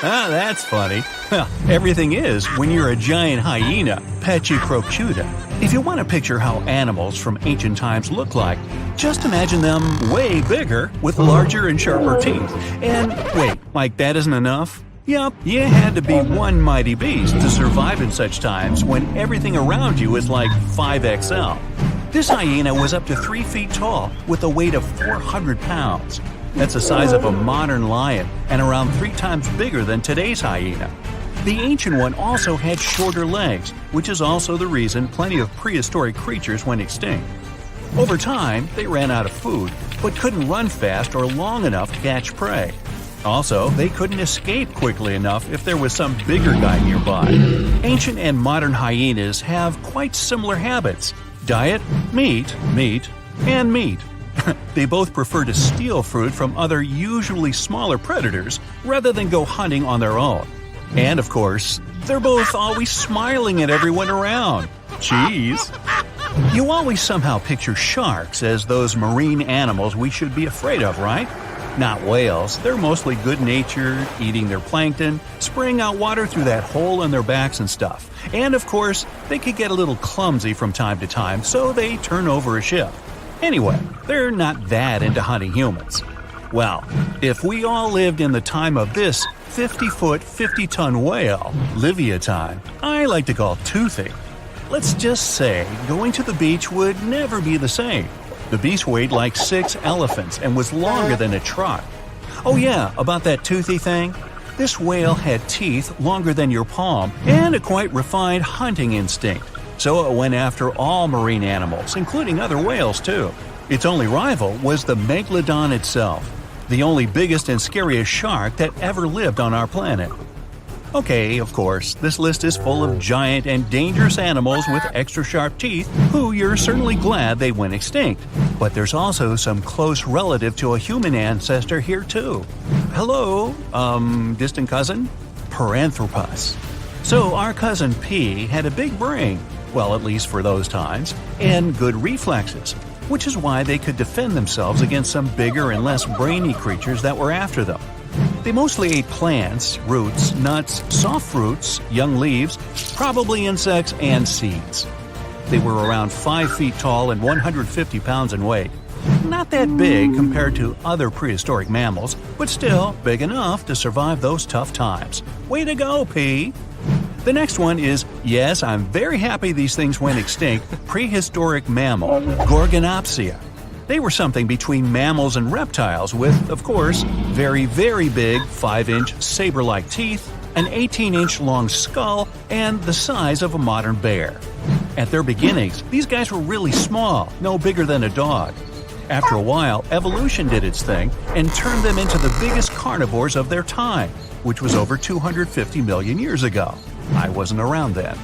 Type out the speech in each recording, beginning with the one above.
Ah, that's funny. Well, everything is when you're a giant hyena, Pachyrhinocuta. If you want to picture how animals from ancient times look like, just imagine them way bigger with larger and sharper teeth. And wait, like that isn't enough? Yup, you had to be one mighty beast to survive in such times when everything around you is like 5XL. This hyena was up to 3 feet tall with a weight of 400 pounds. That's the size of a modern lion and around 3 times bigger than today's hyena. The ancient one also had shorter legs, which is also the reason plenty of prehistoric creatures went extinct. Over time, they ran out of food, but couldn't run fast or long enough to catch prey. Also, they couldn't escape quickly enough if there was some bigger guy nearby. Ancient and modern hyenas have quite similar habits. Diet, meat, meat, and meat. They both prefer to steal food from other usually smaller predators rather than go hunting on their own. And of course, they're both always smiling at everyone around. Cheese! You always somehow picture sharks as those marine animals we should be afraid of, right? Not whales. They're mostly good-natured, eating their plankton, spraying out water through that hole in their backs and stuff. And of course, they could get a little clumsy from time to time, so they turn over a ship. Anyway, they're not that into hunting humans. Well, if we all lived in the time of this 50-foot, 50-ton whale, Livyatan, I like to call Toothy, let's just say going to the beach would never be the same. The beast weighed like 6 elephants and was longer than a truck. Oh yeah, about that Toothy thing? This whale had teeth longer than your palm and a quite refined hunting instinct. So it went after all marine animals, including other whales too. Its only rival was the Megalodon itself, the only biggest and scariest shark that ever lived on our planet. Okay, of course, this list is full of giant and dangerous animals with extra sharp teeth who you're certainly glad they went extinct. But there's also some close relative to a human ancestor here too. Hello, distant cousin? Paranthropus. So our cousin P had a big brain, well, at least for those times, and good reflexes, which is why they could defend themselves against some bigger and less brainy creatures that were after them. They mostly ate plants, roots, nuts, soft fruits, young leaves, probably insects, and seeds. They were around 5 feet tall and 150 pounds in weight. Not that big compared to other prehistoric mammals, but still big enough to survive those tough times. Way to go, P! The next one is, yes, I'm very happy these things went extinct, prehistoric mammal, Gorgonopsia. They were something between mammals and reptiles with, of course, very, very big 5-inch saber-like teeth, an 18-inch long skull, and the size of a modern bear. At their beginnings, these guys were really small, no bigger than a dog. After a while, evolution did its thing and turned them into the biggest carnivores of their time, which was over 250 million years ago. I wasn't around then.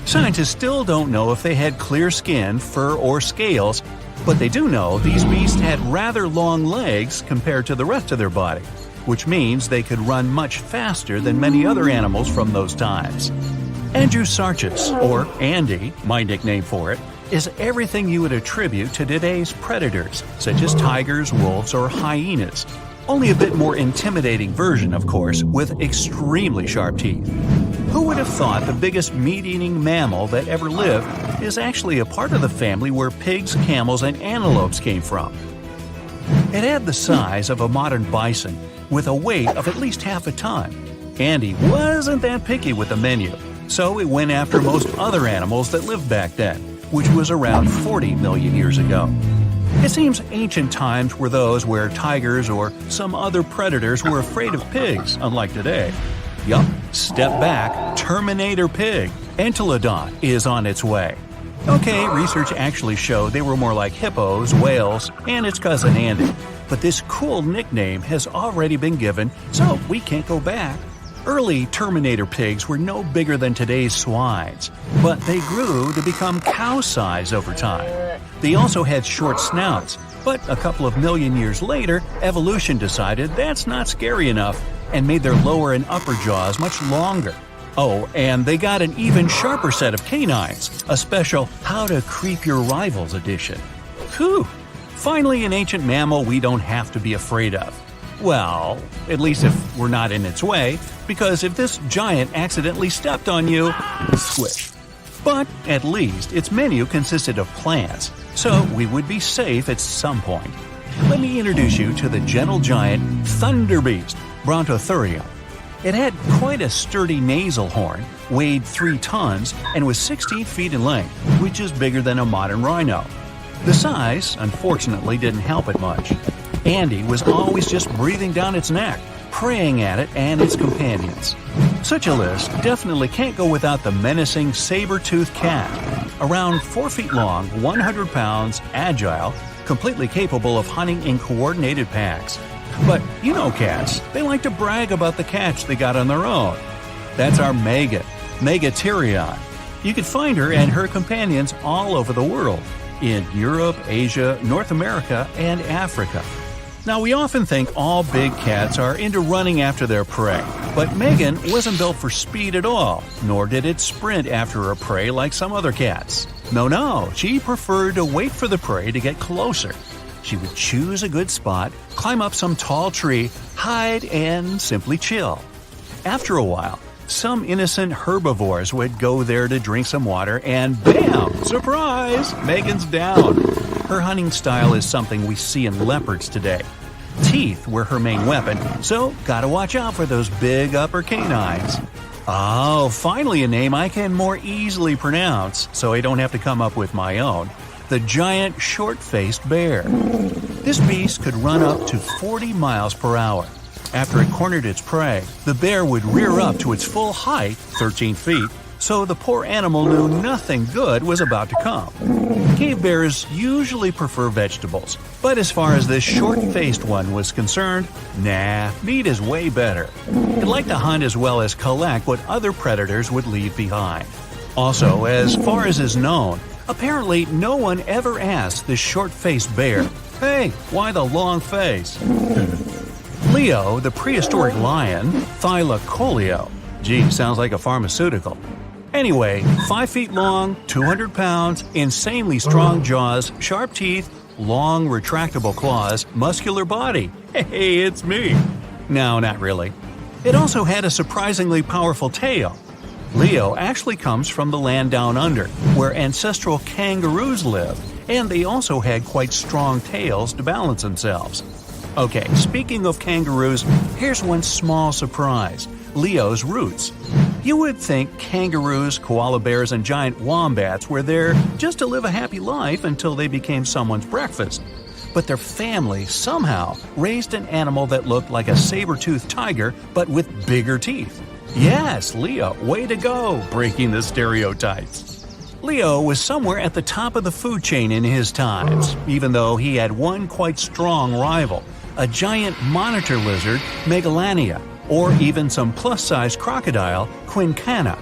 Scientists still don't know if they had clear skin, fur, or scales, but they do know these beasts had rather long legs compared to the rest of their body, which means they could run much faster than many other animals from those times. Andrewsarchus, or Andy, my nickname for it, is everything you would attribute to today's predators, such as tigers, wolves, or hyenas. Only a bit more intimidating version, of course, with extremely sharp teeth. Who would have thought the biggest meat-eating mammal that ever lived is actually a part of the family where pigs, camels, and antelopes came from? It had the size of a modern bison, with a weight of at least half a ton. Andy wasn't that picky with the menu, so it went after most other animals that lived back then, which was around 40 million years ago. It seems ancient times were those where tigers or some other predators were afraid of pigs, unlike today. Yup, step back, Terminator pig, Entelodon, is on its way. Okay, research actually showed they were more like hippos, whales, and its cousin Andy. But this cool nickname has already been given, so we can't go back. Early Terminator pigs were no bigger than today's swines, but they grew to become cow-size over time. They also had short snouts, but a couple of million years later, evolution decided that's not scary enough and made their lower and upper jaws much longer. Oh, and they got an even sharper set of canines, a special How to Creep Your Rivals edition. Whew! Finally, an ancient mammal we don't have to be afraid of. Well, at least if we're not in its way, because if this giant accidentally stepped on you, squish. But at least its menu consisted of plants, so we would be safe at some point. Let me introduce you to the gentle giant thunderbeast, Brontotherium. It had quite a sturdy nasal horn, weighed 3 tons, and was 16 feet in length, which is bigger than a modern rhino. The size, unfortunately, didn't help it much. Andy was always just breathing down its neck, preying at it and its companions. Such a list definitely can't go without the menacing saber-toothed cat. Around 4 feet long, 100 pounds, agile, completely capable of hunting in coordinated packs. But you know cats, they like to brag about the catch they got on their own. That's our Megatherion. You can find her and her companions all over the world, in Europe, Asia, North America, and Africa. Now, we often think all big cats are into running after their prey, but Megan wasn't built for speed at all, nor did it sprint after her prey like some other cats. No, she preferred to wait for the prey to get closer. She would choose a good spot, climb up some tall tree, hide, and simply chill. After a while, some innocent herbivores would go there to drink some water and bam! Surprise! Megan's down. Her hunting style is something we see in leopards today. Teeth were her main weapon, so gotta watch out for those big upper canines. Oh, finally a name I can more easily pronounce, so I don't have to come up with my own. The giant short-faced bear. This beast could run up to 40 miles per hour. After it cornered its prey, the bear would rear up to its full height, 13 feet, so the poor animal knew nothing good was about to come. Cave bears usually prefer vegetables, but as far as this short-faced one was concerned, nah, meat is way better. It liked to hunt as well as collect what other predators would leave behind. Also, as far as is known, apparently no one ever asked this short-faced bear, "Hey, why the long face?" Leo, the prehistoric lion, Thylacoleo. Gee, sounds like a pharmaceutical. Anyway, 5 feet long, 200 pounds, insanely strong jaws, sharp teeth, long retractable claws, muscular body. Hey, it's me. No, not really. It also had a surprisingly powerful tail. Leo actually comes from the land down under, where ancestral kangaroos live, and they also had quite strong tails to balance themselves. Okay, speaking of kangaroos, here's one small surprise: Leo's roots. You would think kangaroos, koala bears, and giant wombats were there just to live a happy life until they became someone's breakfast. But their family somehow raised an animal that looked like a saber-toothed tiger, but with bigger teeth. Yes, Leo, way to go, breaking the stereotypes. Leo was somewhere at the top of the food chain in his times, even though he had one quite strong rival, a giant monitor lizard, Megalania, or even some plus-size crocodile, Quincana.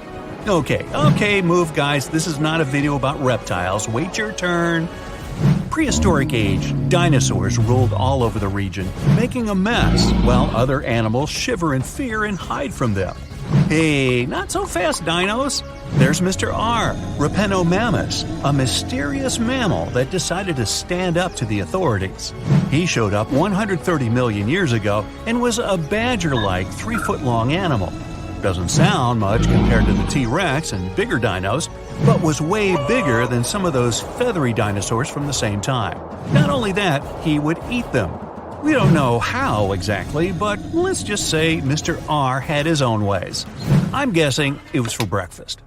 Okay, move guys, this is not a video about reptiles, wait your turn. Prehistoric age, dinosaurs ruled all over the region, making a mess, while other animals shiver in fear and hide from them. Hey, not so fast, dinos! There's Mr. R, Rhinomammus, a mysterious mammal that decided to stand up to the authorities. He showed up 130 million years ago and was a badger-like 3-foot-long animal. Doesn't sound much compared to the T-Rex and bigger dinos, but was way bigger than some of those feathery dinosaurs from the same time. Not only that, he would eat them. We don't know how exactly, but let's just say Mr. R had his own ways. I'm guessing it was for breakfast.